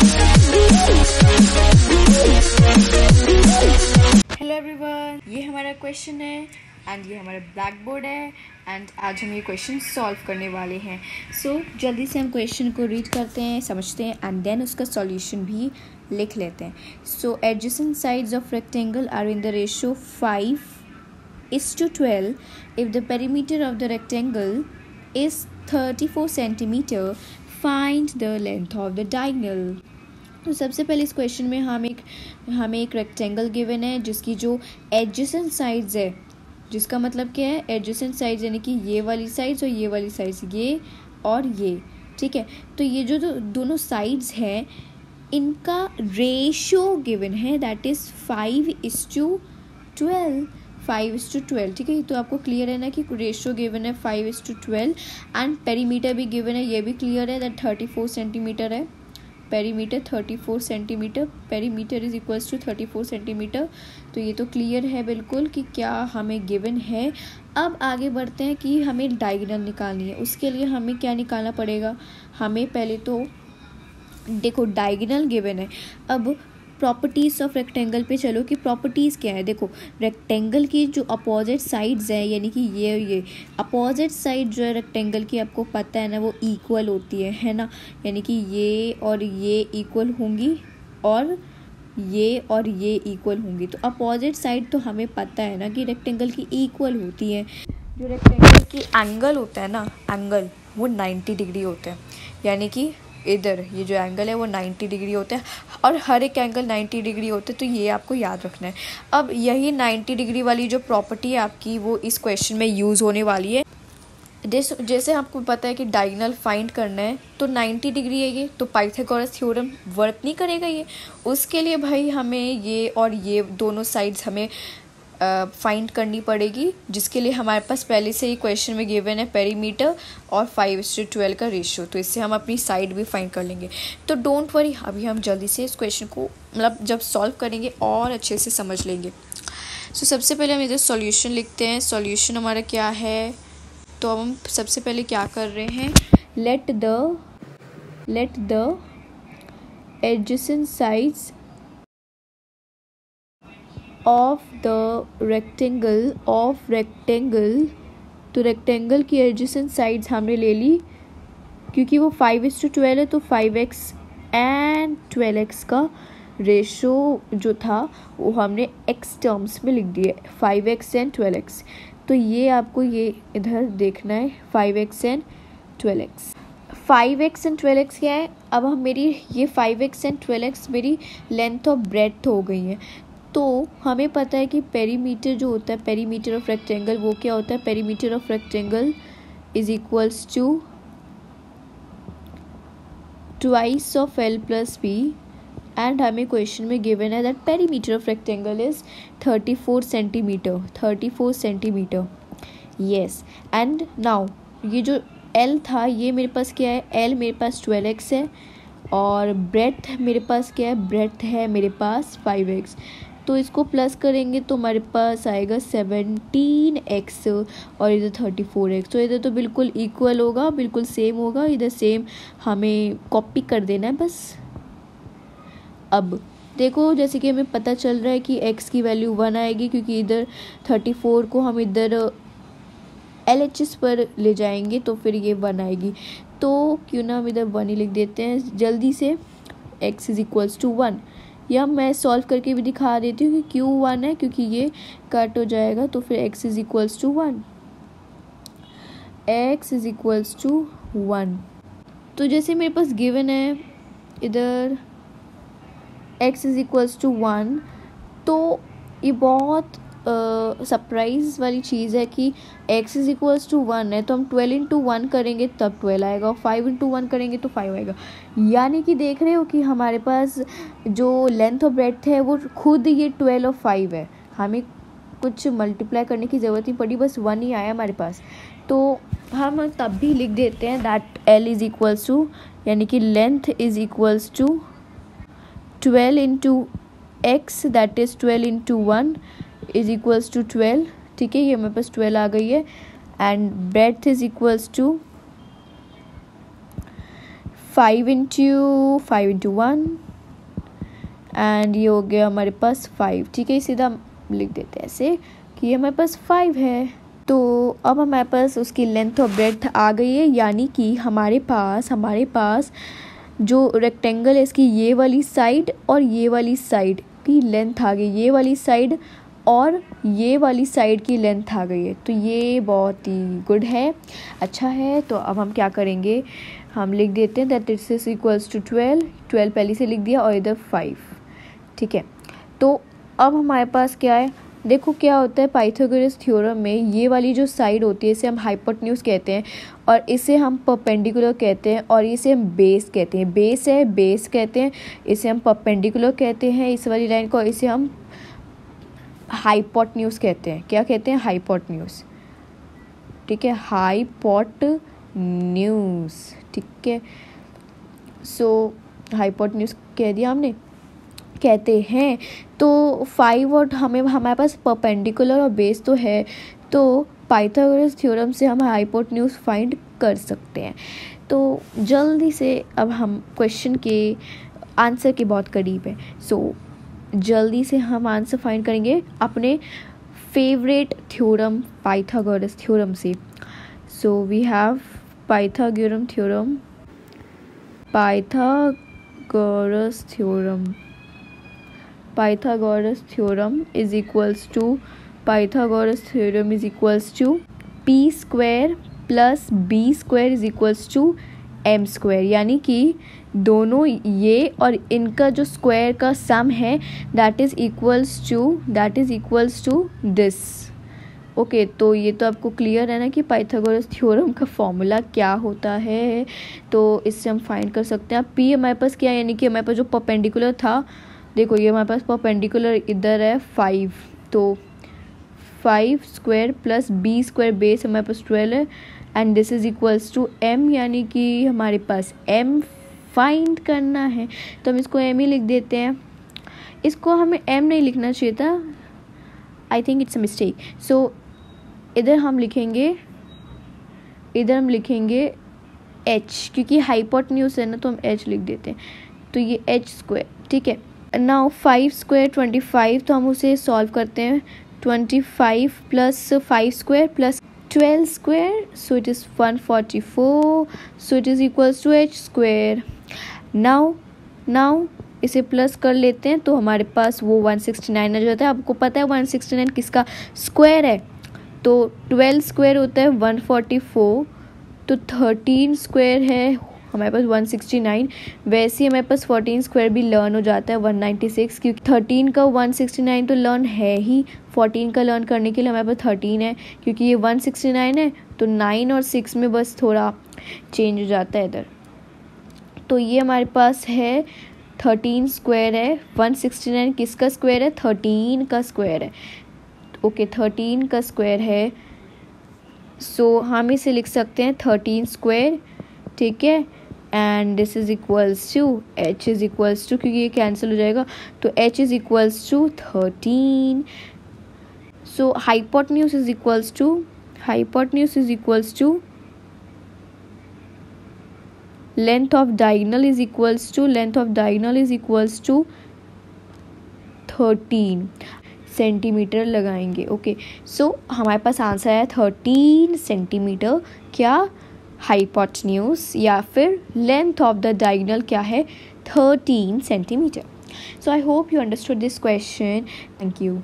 Hello everyone, ये हमारा question है एंड ये हमारा ब्लैक बोर्ड है एंड आज हम ये क्वेश्चन सॉल्व करने वाले हैं। सो जल्दी से हम क्वेश्चन को रीड करते हैं, समझते हैं एंड देन उसका सॉल्यूशन भी लिख लेते हैं। So adjacent sides of rectangle are in the ratio 5:12 if the perimeter of the rectangle is 34 centimeter. Find the length of the diagonal. तो सबसे पहले इस क्वेश्चन में हमें एक रेक्टेंगल गिवन है जिसकी जो एडजेसेंट साइड्स है, जिसका मतलब क्या है, एडजेसेंट साइड्स यानी कि ये वाली साइड्स और ये वाली साइड्स, ये और ये, ठीक है। तो ये जो दोनों साइड्स हैं इनका रेशियो गिवन है, दैट इज़ 5:12, 5:12, ठीक है। तो आपको क्लियर है ना कि रेशियो गिवन है 5:12 एंड पेरीमीटर भी गिवन है, ये भी क्लियर है दैट 34 सेंटीमीटर है। Perimeter 34 centimetre, perimeter is equals to 34 centimetre. तो ये तो क्लियर है बिल्कुल कि क्या हमें गिवन है। अब आगे बढ़ते हैं कि हमें डायगोनल निकालनी है। उसके लिए हमें क्या निकालना पड़ेगा, हमें पहले तो देखो डायगोनल गिवन है। अब प्रॉपर्टीज़ ऑफ रेक्टेंगल पे चलो कि प्रॉपर्टीज़ क्या है। देखो रेक्टेंगल की जो अपोजिट साइड्स हैं यानी कि ये अपोजिट साइड जो है रेक्टेंगल की, आपको पता है ना, वो इक्वल होती है ना। यानी कि ये और ये इक्वल होंगी और ये इक्वल होंगी। तो अपोजिट साइड तो हमें पता है ना कि रेक्टेंगल की इक्वल होती है। जो रेक्टेंगल की एंगल होता है ना, एंगल वो 90 डिग्री होता है। यानी कि इधर ये जो एंगल है वो 90 डिग्री होता है और हर एक एंगल 90 डिग्री होता है। तो ये आपको याद रखना है। अब यही 90 डिग्री वाली जो प्रॉपर्टी है आपकी वो इस क्वेश्चन में यूज़ होने वाली है। जैसे आपको पता है कि डायगोनल फाइंड करना है तो 90 डिग्री है ये, तो पाइथागोरस थ्योरम वर्क नहीं करेगा ये। उसके लिए भाई हमें ये और ये दोनों साइड्स हमें फाइंड करनी पड़ेगी, जिसके लिए हमारे पास पहले से ही क्वेश्चन में गिवन है पेरीमीटर और 5:12 का रेशियो। तो इससे हम अपनी साइड भी फाइंड कर लेंगे। तो डोंट वरी, अभी हम जल्दी से इस क्वेश्चन को मतलब जब सॉल्व करेंगे और अच्छे से समझ लेंगे। सो सबसे पहले हम इधर सॉल्यूशन लिखते हैं। सॉल्यूशन हमारा क्या है, तो अब हम सबसे पहले क्या कर रहे हैं, let the adjacent sides of the rectangle तो रेक्टेंगल की एडजेसेंट साइड्स हमने ले ली, क्योंकि वो 5:12 है तो 5x एंड 12x का रेशो जो था वो हमने x टर्म्स में लिख दिया, 5x एंड 12x। तो ये आपको ये इधर देखना है, 5x and 12x। 5x and 12x क्या है, अब हम मेरी ये 5x एंड 12x मेरी लेंथ और ब्रेड्थ हो गई है। तो हमें पता है कि पेरीमीटर जो होता है, पेरीमीटर ऑफ रेक्टेंगल, वो क्या होता है, perimeter of rectangle is equals to twice of L plus B and हमें क्वेश्चन में गिवन है that perimeter of rectangle is 34 centimetre. Yes, and now ये जो L था ये मेरे पास क्या है, L मेरे पास 12x है और ब्रेड्थ मेरे पास क्या है, ब्रेड्थ है मेरे पास 5x। तो इसको प्लस करेंगे तो हमारे पास आएगा 17x और इधर 34x। तो इधर तो बिल्कुल इक्वल होगा, बिल्कुल सेम होगा, इधर सेम हमें कॉपी कर देना है बस। अब देखो जैसे कि हमें पता चल रहा है कि x की वैल्यू 1 आएगी, क्योंकि इधर 34 को हम इधर LHS पर ले जाएंगे तो फिर ये 1 आएगी। तो क्यों ना हम इधर 1 ही लिख देते हैं जल्दी से, x इज इक्वल्स टू 1। या मैं सॉल्व करके भी दिखा देती हूँ कि क्यों 1 है, क्योंकि ये कट हो जाएगा तो फिर x is equals to 1, x is equals to 1। तो जैसे मेरे पास गिवन है इधर x इज इक्वल्स टू 1, तो ये बहुत सरप्राइज वाली चीज़ है कि x इज इक्वल्स टू 1 है तो हम 12 इंटू 1 करेंगे तब 12 आएगा और 5 इंटू 1 करेंगे तो 5 आएगा। यानी कि देख रहे हो कि हमारे पास जो लेंथ और ब्रेड्थ है वो खुद ये 12 और 5 है, हमें कुछ मल्टीप्लाई करने की ज़रूरत नहीं पड़ी, बस 1 ही आया हमारे पास। तो हम तब भी लिख देते हैं that L is equals to, यानी कि length is equals to 12 into x, that is 12 into 1 is equals to 12, ठीक है, ये मेरे पास 12 आ गई है। And breadth is equals to 5 into 1 and ये हो गया हमारे पास 5। ठीक है, सीधा लिख देते हैं ऐसे कि ये हमारे पास 5 है। तो अब हमारे पास उसकी लेंथ और ब्रेड्थ आ गई है, यानी कि हमारे पास जो रेक्टेंगल है इसकी ये वाली साइड और ये वाली साइड की लेंथ आ गई, ये वाली साइड और ये वाली साइड की लेंथ आ गई है। तो ये बहुत ही गुड है, अच्छा है। तो अब हम क्या करेंगे, हम लिख देते हैं that this is equals to 12 पहले से लिख दिया और इधर 5। ठीक है, तो अब हमारे पास क्या है, देखो क्या होता है पाइथागोरस थ्योरम में, ये वाली जो साइड होती है इसे हम हाइपोटेन्यूज कहते हैं और इसे हम परपेंडिकुलर कहते हैं और इसे हम बेस कहते हैं। बेस है, बेस कहते हैं, इसे हम परपेंडिकुलर कहते हैं इस वाली लाइन को, इसे हम हाइपोटेन्यूज कहते हैं। क्या कहते हैं, हाइपोटेन्यूज। ठीक है, हाइपोटेन्यूज। ठीक है, सो हाइपोटेन्यूज कह दिया हमने, कहते हैं। तो 5 और हमारे पास परपेंडिकुलर और बेस तो है, तो पाइथागोरस थ्योरम से हम हाइपोटेन्यूज फाइंड कर सकते हैं। तो जल्दी से अब हम क्वेश्चन के आंसर के बहुत करीब हैं। सो जल्दी से हम आंसर फाइंड करेंगे अपने फेवरेट थ्योरम पाइथागोरस थ्योरम से। So we have Pythagoras theorem Pythagoras theorem is equals to p square plus b square is equals to m square, यानी कि दोनों ये और इनका जो स्क्वायर का सम है that is equals to this। Okay, तो ये तो आपको क्लियर है ना कि पाइथागोरस थ्योरम का फॉर्मूला क्या होता है। तो इससे हम फाइंड कर सकते हैं। p हमारे पास क्या है, यानी कि हमारे पास जो परपेंडिकुलर था, देखो ये हमारे पास परपेंडिकुलर इधर है 5, तो 5 square plus b square base हमारे पास 12 है and this is equals to m, यानी कि हमारे पास m फाइंड करना है। तो हम इसको m ही लिख देते हैं। इसको हमें m नहीं लिखना चाहिए था, I think it's a mistake. So इधर हम लिखेंगे h, क्योंकि हाइपोटेन्यूज है ना, तो हम h लिख देते हैं। तो ये h स्क्वायर। ठीक है, नाउ 5 स्क्वायर 25, तो हम उसे सॉल्व करते हैं। 25 plus 5 square plus 12 square, so it is 144, so it is equals to h square. Now इसे प्लस कर लेते हैं तो हमारे पास वो 169 आ जाता है। आपको पता है 169 किसका स्क्वायर है, तो 12 स्क्वायर होता है 144, तो 13 स्क्वायर है हमारे पास 169। वैसे ही हमारे पास 14 स्क्वायर भी लर्न हो जाता है 196, क्योंकि 13 का 169 तो लर्न है ही, 14 का लर्न करने के लिए हमारे पास 13 है, क्योंकि ये 169 है तो 9 और 6 में बस थोड़ा चेंज हो जाता है इधर। तो ये हमारे पास है 13 स्क्वायर है, 169 किसका स्क्वायर है, 13 का स्क्वायर है। ओके, 13 का स्क्वायर है, सो हम इसे लिख सकते हैं 13 स्क्वायर। ठीक है, and this is equals to h is equals to, क्योंकि ये कैंसिल हो जाएगा, तो h is equals to 13। So hypotenuse is equals to length of diagonal is equals to 13 centimetre लगाएंगे। ओके, सो हमारे पास आंसर है 13 सेंटीमीटर। क्या हाइपोटेन्यूज या फिर लेंथ ऑफ द डायगोनल क्या है, 13 centimetre. So I hope you understood this question. Thank you.